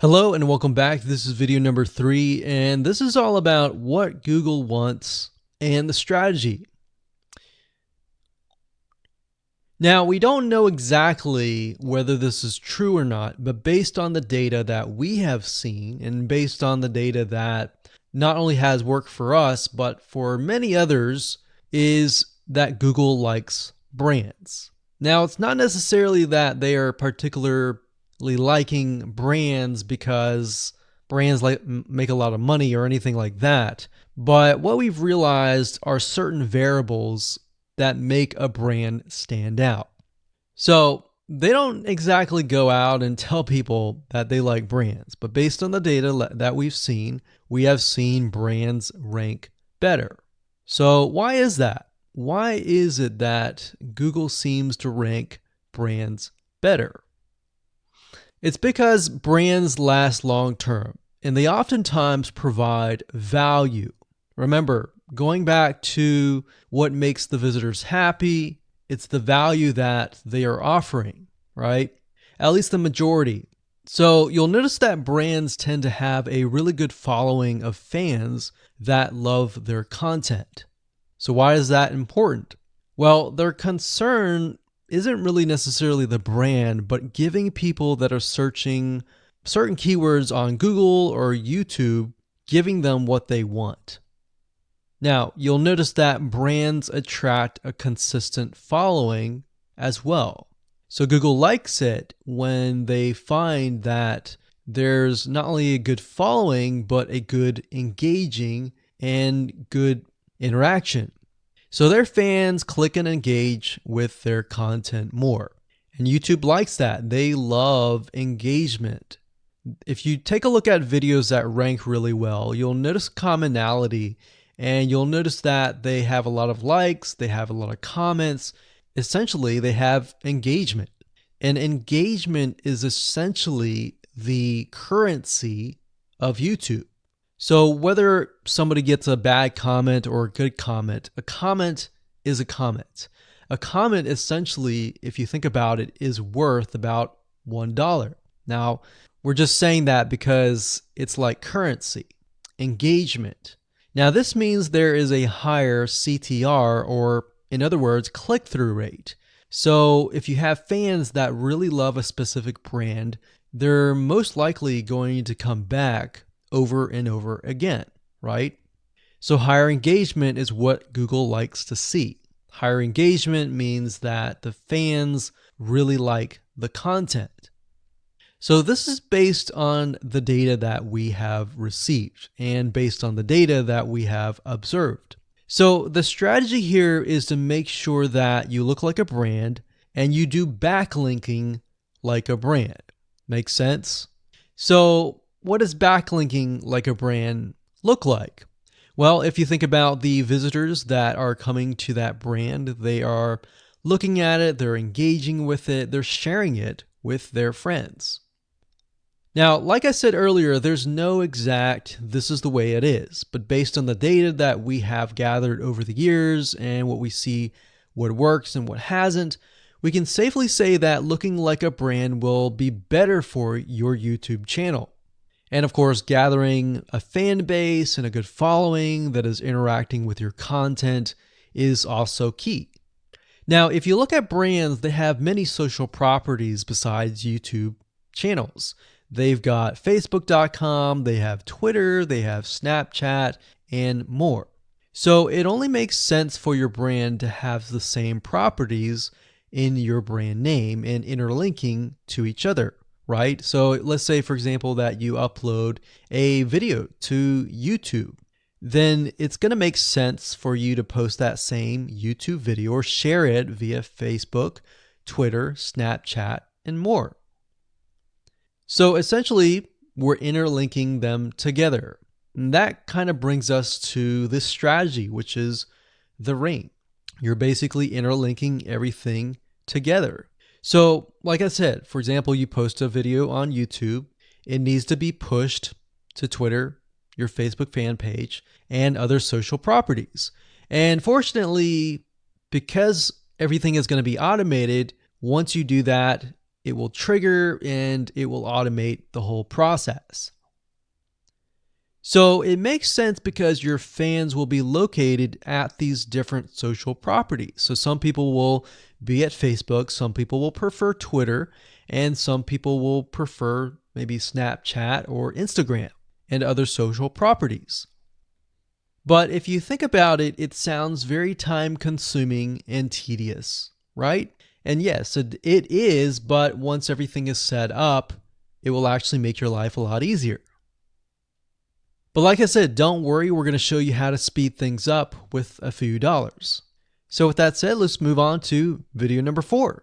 Hello and welcome back. This is video number 3, and this is all about what Google wants and the strategy. Now, we don't know exactly whether this is true or not, but based on the data that we have seen and based on the data that not only has worked for us, but for many others, is that Google likes brands. Now, it's not necessarily that they are particularly liking brands because brands make a lot of money or anything like that. But what we've realized are certain variables that make a brand stand out. So they don't exactly go out and tell people that they like brands, but based on the data that we've seen, we have seen brands rank better. So why is that? Why is it that Google seems to rank brands better? It's because brands last long term, and they oftentimes provide value. Remember, going back to what makes the visitors happy, it's the value that they are offering, right? At least the majority. So you'll notice that brands tend to have a really good following of fans that love their content. So why is that important? Well, their concern isn't really necessarily the brand, but giving people that are searching certain keywords on Google or YouTube, giving them what they want. Now, you'll notice that brands attract a consistent following as well. So Google likes it when they find that there's not only a good following, but a good engaging and good interaction. So their fans click and engage with their content more. And YouTube likes that. They love engagement. If you take a look at videos that rank really well, you'll notice commonality, and you'll notice that they have a lot of likes, they have a lot of comments. Essentially, they have engagement. And engagement is essentially the currency of YouTube. So whether somebody gets a bad comment or a good comment, a comment is a comment. A comment essentially, if you think about it, is worth about $1. Now, we're just saying that because it's like currency, engagement. Now, this means there is a higher CTR, or in other words, click-through rate. So if you have fans that really love a specific brand, they're most likely going to come back over and over again, right? So higher engagement is what Google likes to see. Higher engagement means that the fans really like the content. So this is based on the data that we have received and based on the data that we have observed. So the strategy here is to make sure that you look like a brand and you do backlinking like a brand. Make sense? So what does backlinking like a brand look like? Well, if you think about the visitors that are coming to that brand, they are looking at it, they're engaging with it, they're sharing it with their friends. Now, like I said earlier, there's no exact this is the way it is, but based on the data that we have gathered over the years and what we see, what works and what hasn't, we can safely say that looking like a brand will be better for your YouTube channel. And of course, gathering a fan base and a good following that is interacting with your content is also key. Now, if you look at brands, they have many social properties besides YouTube channels. They've got Facebook.com, they have Twitter, they have Snapchat, and more. So it only makes sense for your brand to have the same properties in your brand name and interlinking to each other. Right? So let's say, for example, that you upload a video to YouTube. Then it's going to make sense for you to post that same YouTube video or share it via Facebook, Twitter, Snapchat, and more. So essentially, we're interlinking them together. And that kind of brings us to this strategy, which is the ring. You're basically interlinking everything together. So, like I said, for example, you post a video on YouTube, it needs to be pushed to Twitter, your Facebook fan page, and other social properties. And fortunately, because everything is going to be automated, once you do that, it will trigger and it will automate the whole process. So it makes sense because your fans will be located at these different social properties. So some people will be at Facebook, some people will prefer Twitter, and some people will prefer maybe Snapchat or Instagram and other social properties. But if you think about it, it sounds very time consuming and tedious, right? And yes, it is, but once everything is set up, it will actually make your life a lot easier. But like I said, don't worry, we're going to show you how to speed things up with a few dollars. So with that said, let's move on to video number 4.